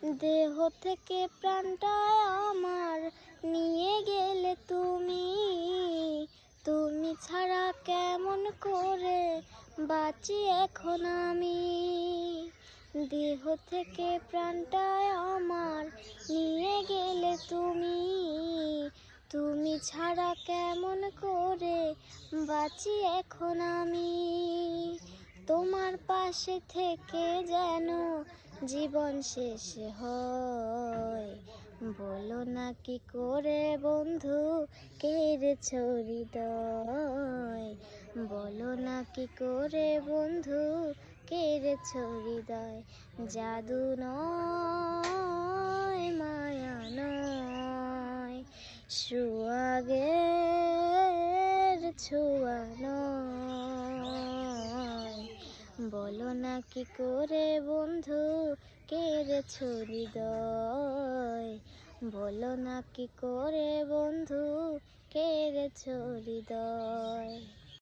দেহ থেকে প্রাণটা আমার নিয়ে গেলে তুমি, তুমি ছাড়া কেমন করে বাঁচি এখন আমি। দেহ থেকে প্রাণটা আমার নিয়ে গেলে তুমি, তুমি ছাড়া কেমন করে বাঁচি এখন আমি। তোমার পাশে থেকে যেন জীবন শেষ হয়, বলো না কি করে বন্ধু কেড়েছো হৃদয়, বলো না কি করে বন্ধু কেড়েছো হৃদয়। জাদু নয় মায়া নয়, সোহাগের ছোঁয়া নয়, বলো না কি করে বন্ধু কেড়েছো হৃদয়, বলো না কি করে বন্ধু কেড়েছো হৃদয়।